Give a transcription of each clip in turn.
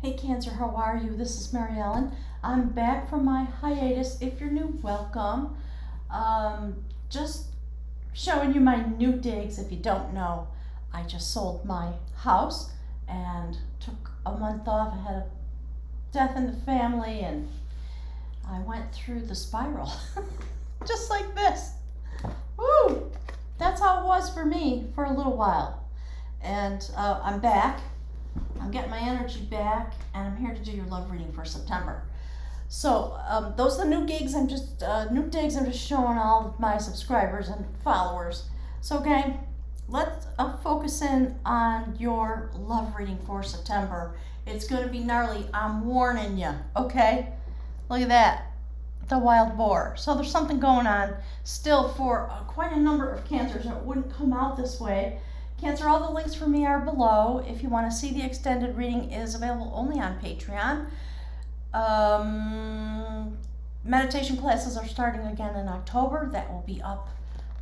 Hey Cancer, how are you? This is Mary Ellen. I'm back from my hiatus. If you're new, welcome. Just showing you my new digs. If you don't know, I just sold my house and took a month off. I had a death in the family and I went through the spiral. Just like this. Woo! That's how it was for me for a little while. And I'm back. I'm getting my energy back, and I'm here to do your love reading for September. So those are the new gigs. I'm just new digs. I'm just showing all of my subscribers and followers. So, gang, let's focus in on your love reading for September. It's going to be gnarly. I'm warning you. Okay, look at that, the wild boar. So there's something going on still for quite a number of cancers. It wouldn't come out this way. Cancer, all the links for me are below. If you want to see the extended reading, is available only on Patreon. Meditation classes are starting again in October. That will be up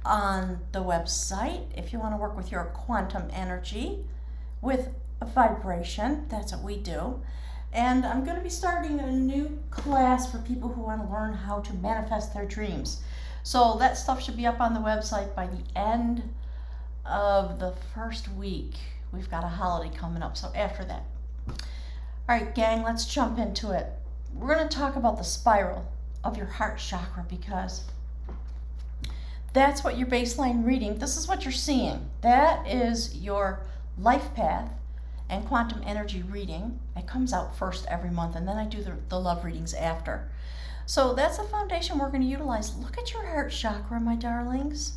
on the website. If you want to work with your quantum energy, with a vibration, that's what we do. And I'm going to be starting a new class for people who want to learn how to manifest their dreams. So that stuff should be up on the website by the end of the first week. We've got a holiday coming up, so after that. All right, gang, let's jump into it. We're going to talk about the spiral of your heart chakra, because that's what your baseline reading, this is what you're seeing. That is your life path and quantum energy reading. It comes out first every month, and then I do the love readings after. So that's the foundation we're going to utilize. Look at your heart chakra, my darlings.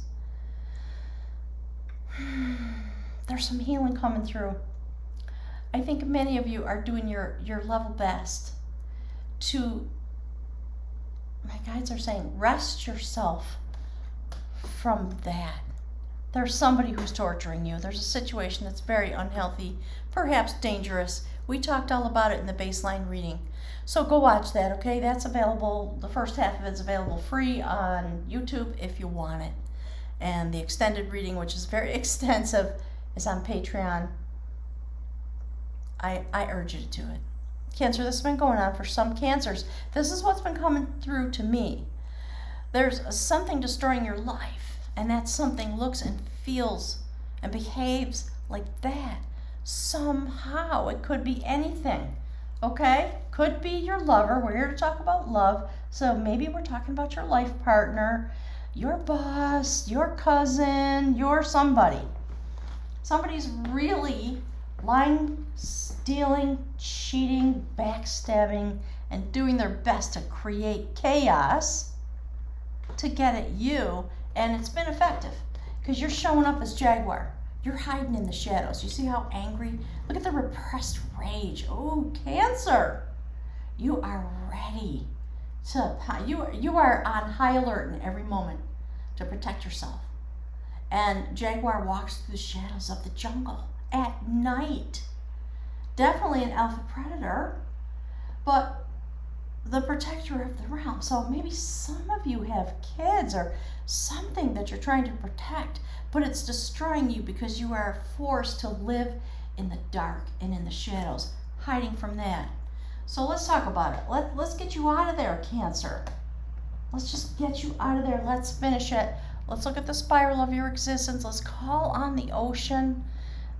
There's some healing coming through. I think many of you are doing your level best to, my guides are saying, rest yourself from that. There's somebody who's torturing you. There's a situation that's very unhealthy, perhaps dangerous. We talked all about it in the baseline reading. So go watch that, okay? That's available, the first half of it's available free on YouTube if you want it. And the extended reading, which is very extensive, is on Patreon. I urge you to do it. Cancer, this has been going on for some cancers. This is what's been coming through to me. There's something destroying your life, and that something looks and feels and behaves like that. Somehow, it could be anything, okay? Could be your lover. We're here to talk about love, so maybe we're talking about your life partner, your boss, your cousin, your somebody. Somebody's really lying, stealing, cheating, backstabbing, and doing their best to create chaos to get at you, and it's been effective because you're showing up as Jaguar. You're hiding in the shadows. You see how angry? Look at the repressed rage. Oh, Cancer, you are ready to, you are on high alert in every moment to protect yourself. And Jaguar walks through the shadows of the jungle at night. Definitely an alpha predator, but the protector of the realm. So maybe some of you have kids or something that you're trying to protect, but it's destroying you because you are forced to live in the dark and in the shadows, hiding from that. So let's talk about it. Let's get you out of there, Cancer. Let's just get you out of there. Let's finish it. Let's look at the spiral of your existence. Let's call on the ocean,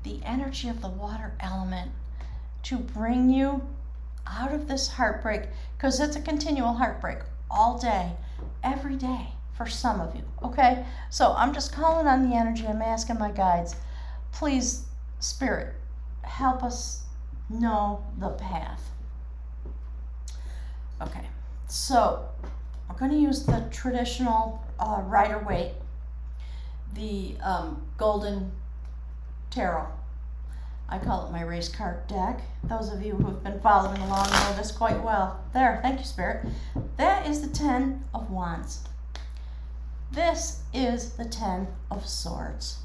the energy of the water element, to bring you out of this heartbreak, because it's a continual heartbreak all day, every day for some of you, okay? So I'm just calling on the energy. I'm asking my guides, please, Spirit, help us know the path. Okay, so we're going to use the traditional Rider-Waite, the Golden Tarot. I call it my race card deck. Those of you who have been following along know this quite well. There, thank you, Spirit. That is the 10 of Wands. This is the 10 of Swords.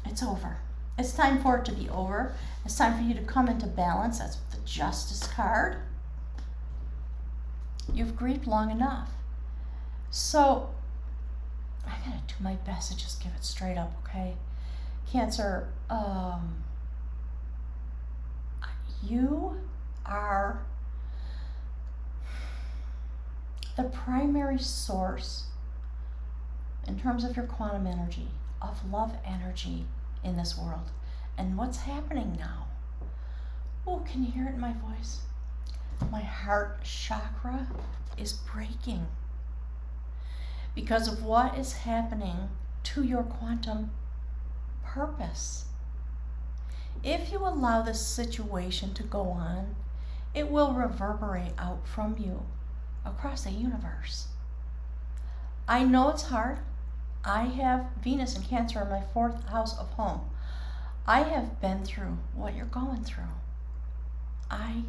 It's over. It's time for it to be over. It's time for you to come into balance. That's the Justice card. You've grieved long enough. So I gotta do my best to just give it straight up, okay? Cancer, You are the primary source in terms of your quantum energy, of love energy in this world. And what's happening now? Oh, can you hear it in my voice? My heart chakra is breaking because of what is happening to your quantum purpose. If you allow this situation to go on, it will reverberate out from you across the universe. I know it's hard. I have Venus and Cancer in my 4th house of home. I have been through what you're going through. I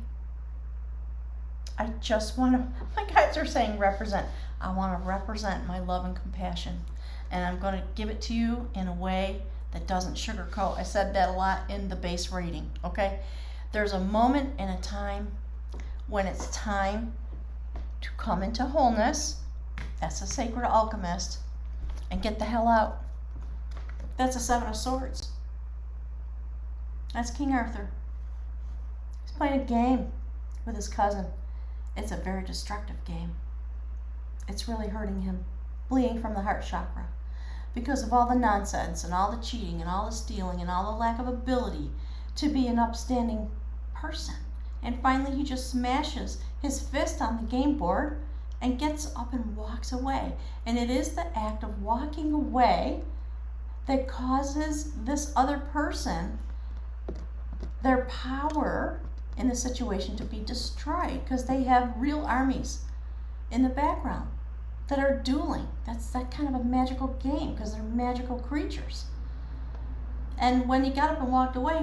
just want to, my guides are saying represent. I want to represent my love and compassion. And I'm going to give it to you in a way that doesn't sugarcoat. I said that a lot in the base reading, okay? There's a moment and a time when it's time to come into wholeness. That's a sacred alchemist. And get the hell out. That's a 7 of Swords. That's King Arthur. He's playing a game with his cousin. It's a very destructive game. It's really hurting him, bleeding from the heart chakra, because of all the nonsense and all the cheating and all the stealing and all the lack of ability to be an upstanding person. And finally he just smashes his fist on the game board and gets up and walks away. And it is the act of walking away that causes this other person, their power in the situation, to be destroyed, because they have real armies in the background that are dueling. That's that kind of a magical game, because they're magical creatures. And when he got up and walked away,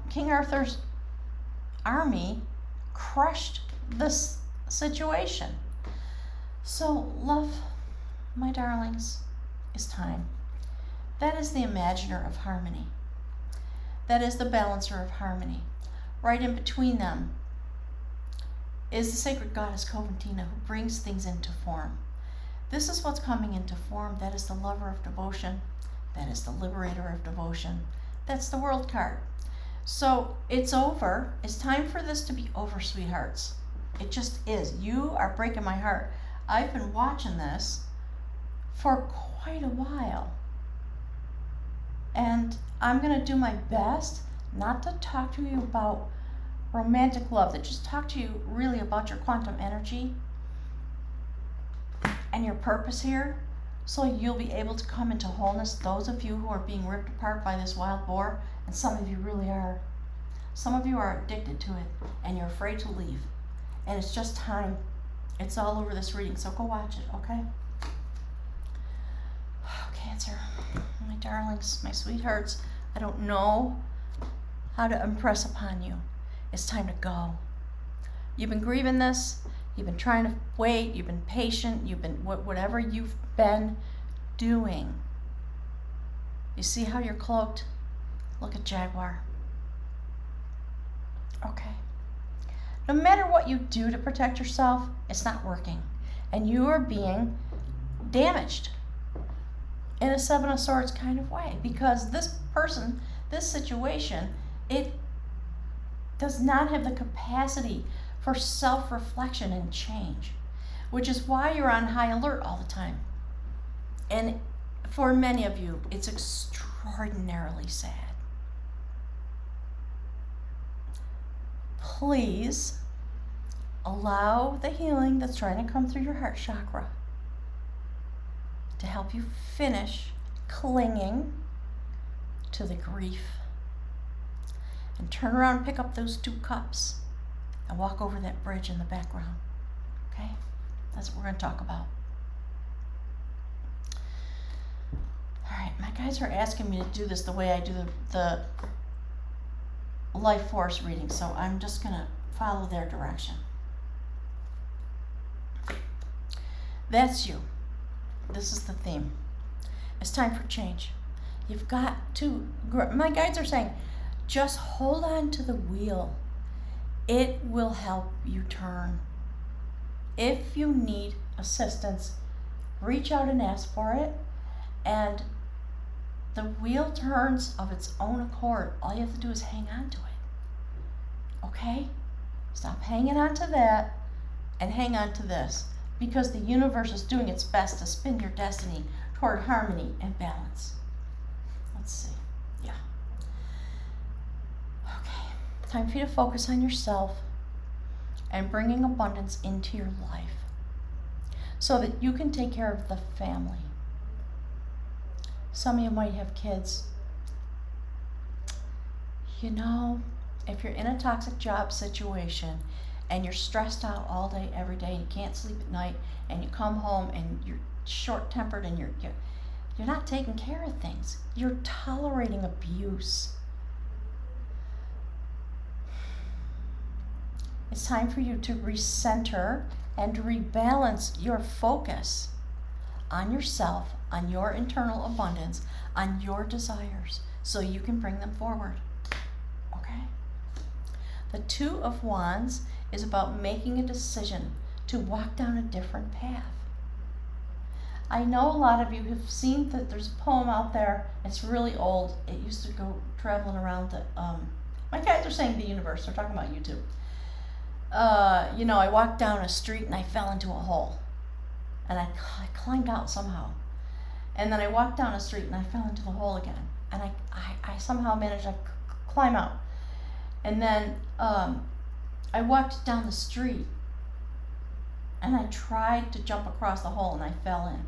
King Arthur's army crushed this situation. So love, my darlings, is time. That is the imaginer of harmony. That is the balancer of harmony. Right in between them is the sacred goddess Coventina, who brings things into form. This is what's coming into form. That is the lover of devotion. That is the liberator of devotion. That's the world card. So it's over. It's time for this to be over, sweethearts. It just is. You are breaking my heart. I've been watching this for quite a while. And I'm going to do my best not to talk to you about romantic love, that just talk to you really about your quantum energy and your purpose here, so you'll be able to come into wholeness. Those of you who are being ripped apart by this wild boar, and some of you really are. Some of you are addicted to it and you're afraid to leave. And it's just time. It's all over this reading, so go watch it, okay? Oh, Cancer, my darlings, my sweethearts, I don't know how to impress upon you. It's time to go. You've been grieving this. You've been trying to wait. You've been patient. You've been whatever you've been doing. You see how you're cloaked? Look at Jaguar. Okay. No matter what you do to protect yourself, it's not working. And you are being damaged in a 7 of Swords kind of way, because this person, this situation, it does not have the capacity for self-reflection and change, which is why you're on high alert all the time. And for many of you, it's extraordinarily sad. Please allow the healing that's trying to come through your heart chakra to help you finish clinging to the grief. And turn around and pick up those 2 cups and walk over that bridge in the background. Okay? That's what we're going to talk about. All right, my guys are asking me to do this the way I do the life force reading, so I'm just going to follow their direction. That's you. This is the theme. It's time for change. You've got to, my guides are saying, just hold on to the wheel. It will help you turn. If you need assistance, reach out and ask for it, and the wheel turns of its own accord. All you have to do is hang on to it. Okay? Stop hanging on to that and hang on to this, because the universe is doing its best to spin your destiny toward harmony and balance. Let's see. Yeah. Okay. Time for you to focus on yourself and bringing abundance into your life so that you can take care of the family. Some of you might have kids. You know, if you're in a toxic job situation and you're stressed out all day, every day, and you can't sleep at night, and you come home and you're short-tempered and you're not taking care of things. You're tolerating abuse. It's time for you to recenter and rebalance your focus on yourself, on your internal abundance, on your desires, so you can bring them forward. Okay? The Two of Wands is about making a decision to walk down a different path. I know a lot of you have seen that there's a poem out there. It's really old. It used to go traveling around the, my guys are saying the universe. They're talking about you too. You know, I walked down a street and I fell into a hole. And I climbed out somehow. And then I walked down a street and I fell into the hole again. And I somehow managed to climb out. And then I walked down the street and I tried to jump across the hole and I fell in.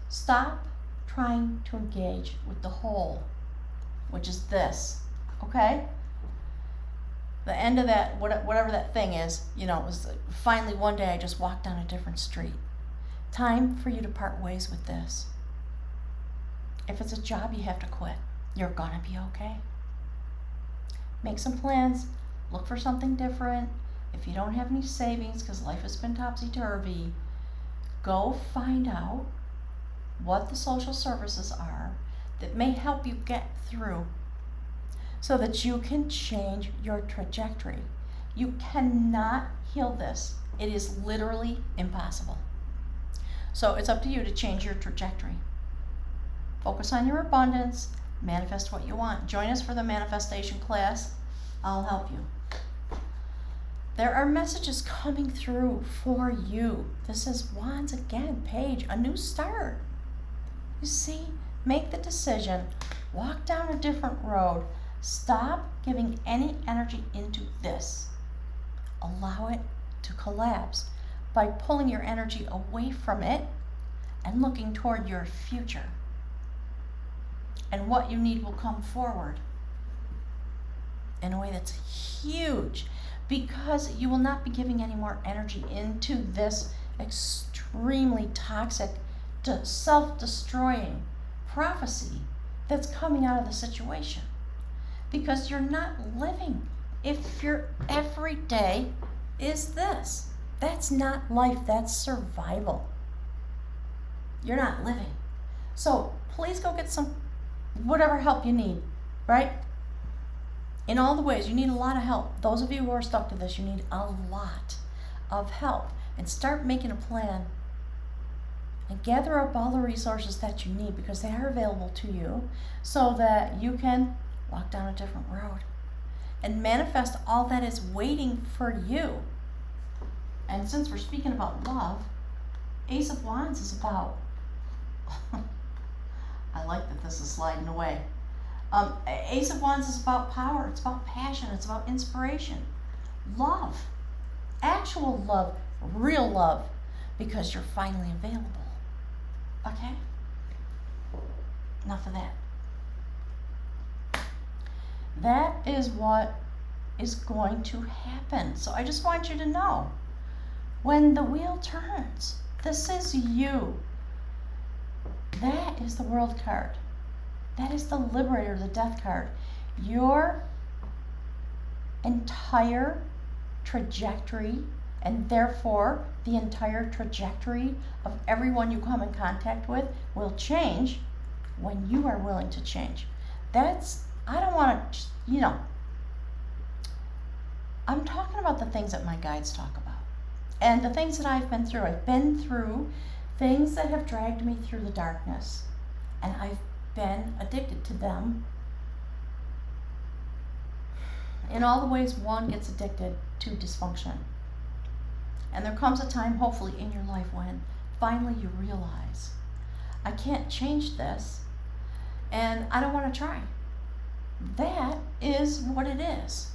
Stop trying to engage with the hole, which is this, okay? The end of that, whatever that thing is, you know, it was finally one day I just walked down a different street. Time for you to part ways with this. If it's a job you have to quit, you're gonna be okay. Make some plans, look for something different. If you don't have any savings because life has been topsy-turvy, go find out what the social services are that may help you get through so that you can change your trajectory. You cannot heal this. It is literally impossible. So it's up to you to change your trajectory. Focus on your abundance, manifest what you want. Join us for the manifestation class. I'll help you. There are messages coming through for you. This is Wands again, Page, a new start. You see, make the decision, walk down a different road. Stop giving any energy into this. Allow it to collapse by pulling your energy away from it and looking toward your future. And what you need will come forward in a way that's huge, because you will not be giving any more energy into this extremely toxic, self-destroying prophecy that's coming out of the situation. Because you're not living. If your every day is this, that's not life, that's survival. You're not living. So please go get some whatever help you need, right? In all the ways, you need a lot of help. Those of you who are stuck to this, you need a lot of help. And start making a plan and gather up all the resources that you need, because they are available to you, so that you can walk down a different road and manifest all that is waiting for you. And since we're speaking about love, Ace of Wands is about, I like that this is sliding away. Ace of Wands is about power, it's about passion, it's about inspiration. Love, actual love, real love, because you're finally available. Okay? Enough of that. That is what is going to happen. So I just want you to know, when the wheel turns, this is you. That is the World card. That is the Liberator, the Death card. Your entire trajectory, and therefore the entire trajectory of everyone you come in contact with, will change when you are willing to change. I don't want to, you know, I'm talking about the things that my guides talk about. And the things that I've been through. I've been through things that have dragged me through the darkness. And I've been addicted to them. in all the ways one gets addicted to dysfunction. And there comes a time, hopefully, in your life when finally you realize, I can't change this, and I don't want to try. That is what it is.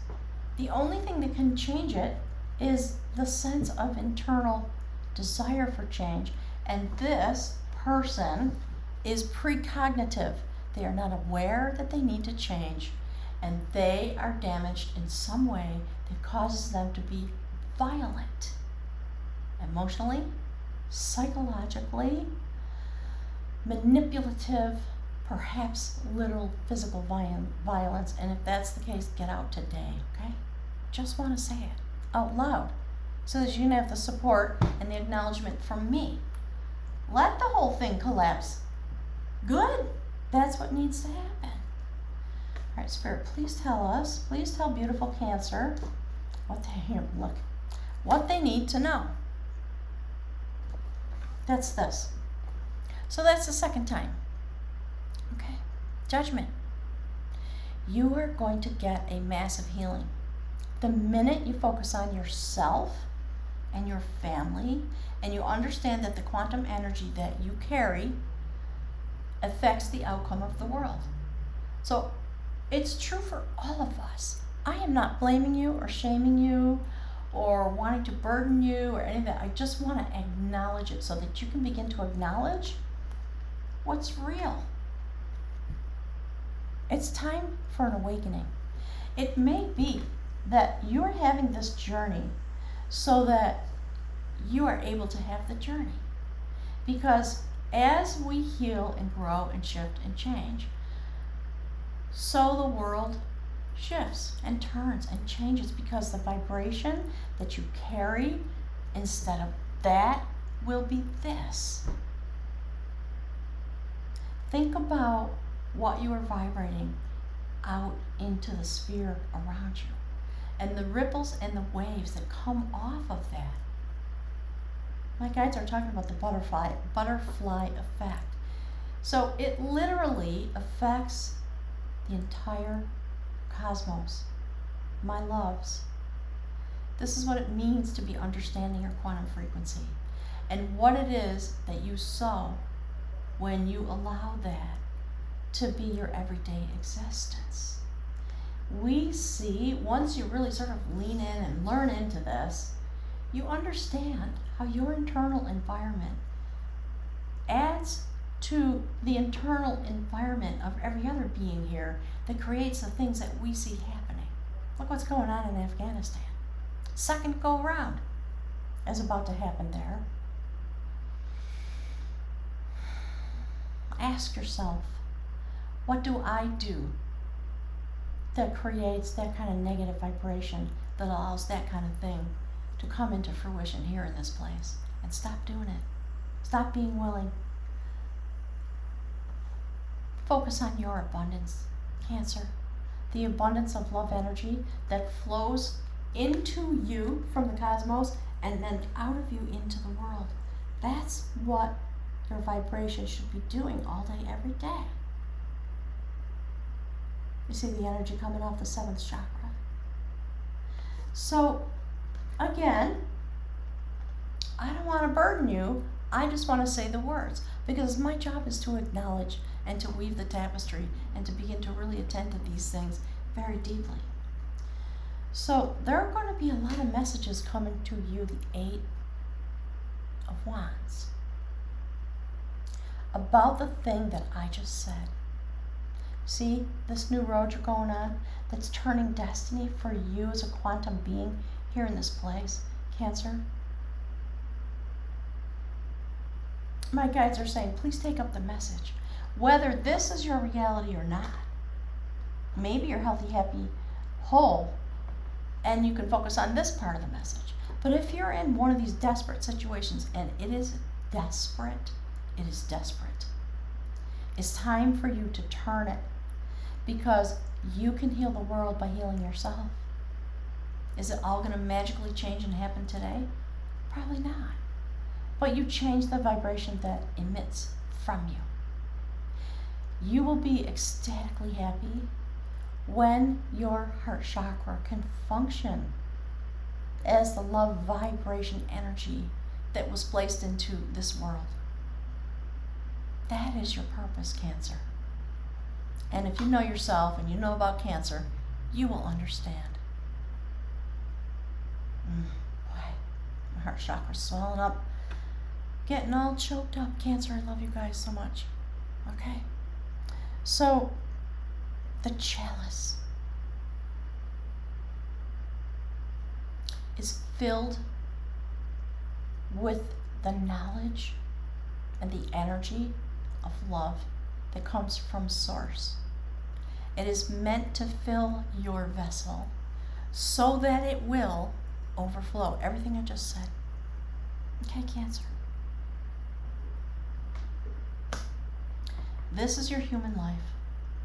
The only thing that can change it is the sense of internal desire for change. And this person is precognitive. They are not aware that they need to change, and they are damaged in some way that causes them to be violent, emotionally, psychologically, manipulative, perhaps literal physical violence. And if that's the case, get out today, okay? Just want to say it out loud so that you can have the support and the acknowledgement from me. Let the whole thing collapse. Good. That's what needs to happen. All right, Spirit, please tell us, please tell beautiful Cancer what they need to know. That's this. So that's the second time. Okay, Judgment. You are going to get a massive healing. The minute you focus on yourself and your family, and you understand that the quantum energy that you carry affects the outcome of the world. So it's true for all of us. I am not blaming you or shaming you or wanting to burden you or any of that. I just want to acknowledge it so that you can begin to acknowledge what's real. It's time for an awakening. It may be that you're having this journey so that you are able to have the journey. Because as we heal and grow and shift and change, so the world shifts and turns and changes, because the vibration that you carry instead of that will be this. Think about what you are vibrating out into the sphere around you and the ripples and the waves that come off of that. My guides are talking about the butterfly effect. So it literally affects the entire cosmos. My loves, this is what it means to be understanding your quantum frequency and what it is that you sow when you allow that to be your everyday existence. We see, once you really sort of lean in and learn into this, you understand how your internal environment adds to the internal environment of every other being here that creates the things that we see happening. Look what's going on in Afghanistan. Second go round is about to happen there. Ask yourself, what do I do that creates that kind of negative vibration that allows that kind of thing to come into fruition here in this place? And stop doing it. Stop being willing. Focus on your abundance, Cancer. The abundance of love energy that flows into you from the cosmos and then out of you into the world. That's what your vibration should be doing all day, every day. You see the energy coming off the 7th chakra. So, again, I don't want to burden you. I just want to say the words, because my job is to acknowledge and to weave the tapestry and to begin to really attend to these things very deeply. So there are going to be a lot of messages coming to you, the 8 of Wands, about the thing that I just said. See this new road you're going on that's turning destiny for you as a quantum being here in this place, Cancer? My guides are saying, please take up the message. Whether this is your reality or not, maybe you're healthy, happy, whole, and you can focus on this part of the message. But if you're in one of these desperate situations, and it is desperate, it's time for you to turn it, because you can heal the world by healing yourself. Is it all going to magically change and happen today? Probably not. But you change the vibration that emits from you. You will be ecstatically happy when your heart chakra can function as the love vibration energy that was placed into this world. That is your purpose, Cancer. And if you know yourself and you know about Cancer, you will understand. Boy, my heart chakra's swelling up, getting all choked up. Cancer, I love you guys so much. Okay? So, the chalice is filled with the knowledge and the energy of love that comes from Source. It is meant to fill your vessel so that it will overflow. Everything I just said. Okay, Cancer? This is your human life.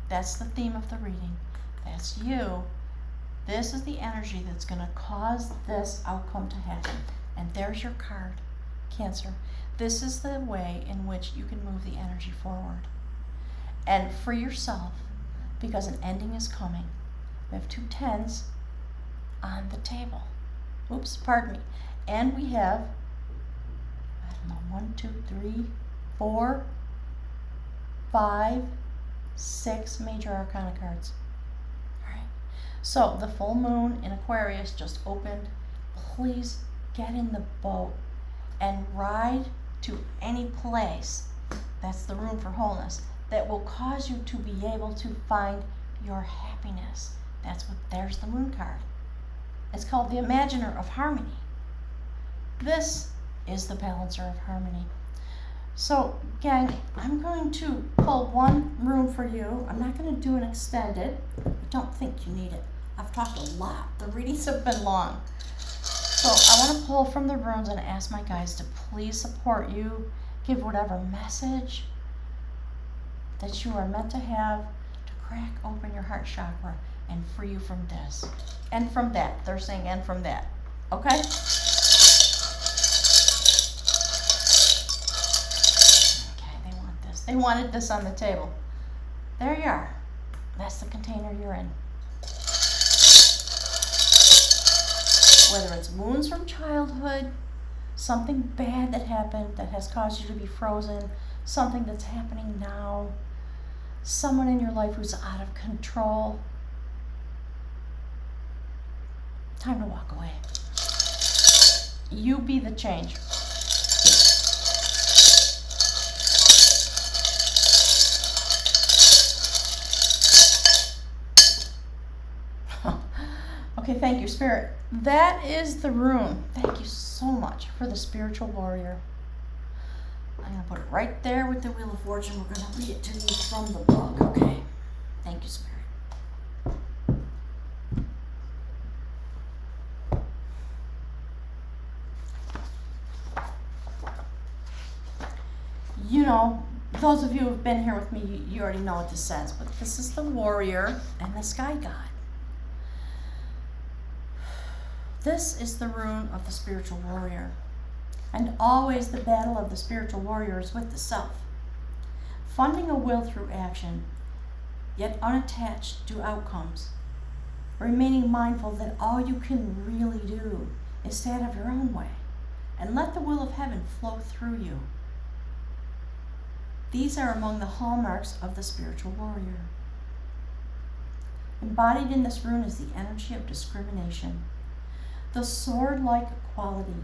That's the theme of the reading. That's you. This is the energy that's going to cause this outcome to happen. And there's your card, Cancer. This is the way in which you can move the energy forward. And for yourself, because an ending is coming. We have 2 10s on the table. Oops, pardon me. And we have, I don't know, 1, 2, 3, 4, 5, 6 major arcana cards. All right. So the full moon in Aquarius just opened. Please get in the boat and ride to any place, that's the room for wholeness, that will cause you to be able to find your happiness. There's the moon card. It's called the Imaginer of Harmony. This is the Balancer of Harmony. So, gang, I'm going to pull one room for you. I'm not going to do an extended. I don't think you need it. I've talked a lot. The readings have been long. So I want to pull from the runes and ask my guides to please support you. Give whatever message that you are meant to have to crack open your heart chakra and free you from this. And from that. They're saying and from that. Okay? They wanted this on the table. There you are. That's the container you're in. Whether it's wounds from childhood, something bad that happened that has caused you to be frozen, something that's happening now, someone in your life who's out of control, time to walk away. You be the change. Okay, thank you, Spirit. That is the room. Thank you so much for the Spiritual Warrior. I'm going to put it right there with the Wheel of Fortune. We're going to read it to you from the book, okay? Thank you, Spirit. You know, those of you who have been here with me, you already know what this says, but this is the Warrior and the Sky God. This is the rune of the Spiritual Warrior. And always the battle of the Spiritual Warrior is with the self. Funding a will through action, yet unattached to outcomes. Remaining mindful that all you can really do is stay out of your own way and let the will of heaven flow through you. These are among the hallmarks of the Spiritual Warrior. Embodied in this rune is the energy of discrimination. The sword-like quality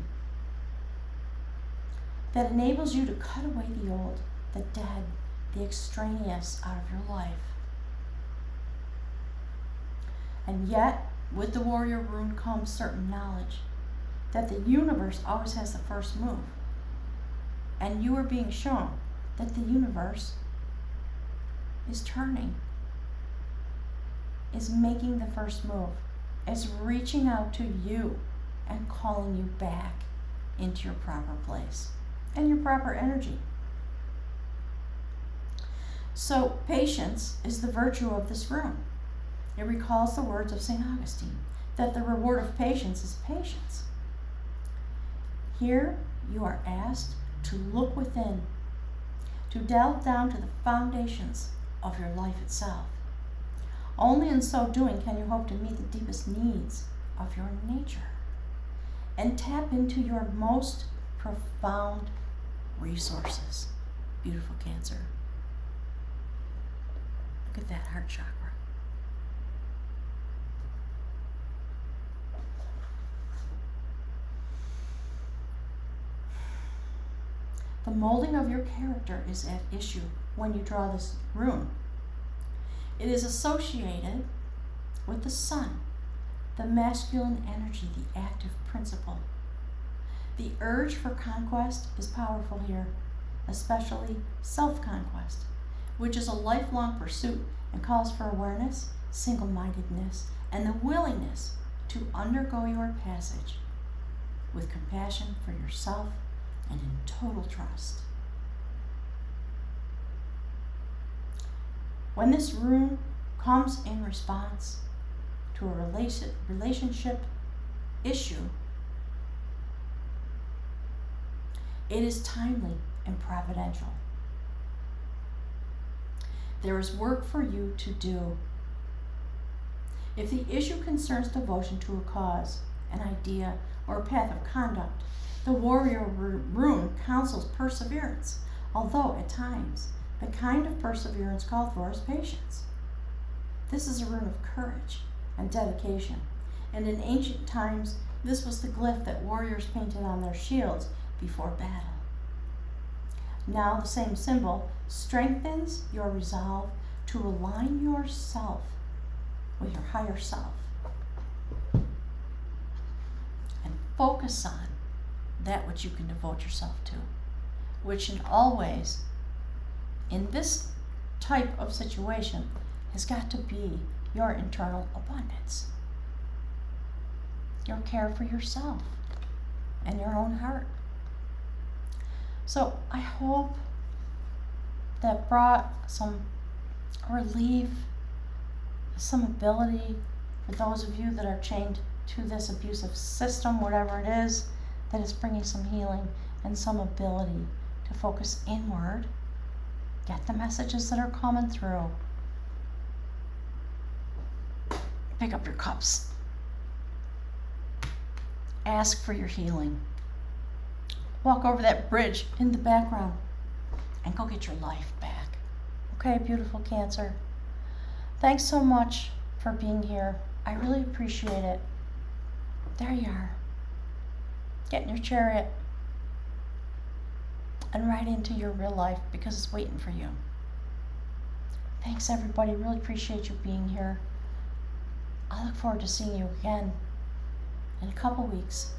that enables you to cut away the old, the dead, the extraneous out of your life. And yet, with the Warrior rune comes certain knowledge that the universe always has the first move. And you are being shown that the universe is turning, is making the first move, is reaching out to you and calling you back into your proper place and your proper energy. So patience is the virtue of this rune. It recalls the words of St. Augustine, that the reward of patience is patience. Here you are asked to look within, to delve down to the foundations of your life itself. Only in so doing can you hope to meet the deepest needs of your nature and tap into your most profound resources. Beautiful Cancer. Look at that heart chakra. The molding of your character is at issue when you draw this rune. It is associated with the sun, the masculine energy, the active principle. The urge for conquest is powerful here, especially self-conquest, which is a lifelong pursuit and calls for awareness, single-mindedness, and the willingness to undergo your passage with compassion for yourself and in total trust. When this rune comes in response to a relationship issue, it is timely and providential. There is work for you to do. If the issue concerns devotion to a cause, an idea, or a path of conduct, the warrior rune counsels perseverance, although at times the kind of perseverance called for is patience. This is a rune of courage and dedication, and in ancient times this was the glyph that warriors painted on their shields before battle. Now the same symbol strengthens your resolve to align yourself with your higher self and focus on that which you can devote yourself to, which in all ways, in this type of situation, has got to be your internal abundance, your care for yourself and your own heart. So I hope that brought some relief, some ability for those of you that are chained to this abusive system, whatever it is, that is bringing some healing and some ability to focus inward, get the messages that are coming through, pick up your cups, ask for your healing, walk over that bridge in the background and go get your life back. Okay, beautiful Cancer. Thanks so much for being here. I really appreciate it. There you are. Get in your chariot and ride into your real life because it's waiting for you. Thanks everybody. Really appreciate you being here. I look forward to seeing you again in a couple weeks.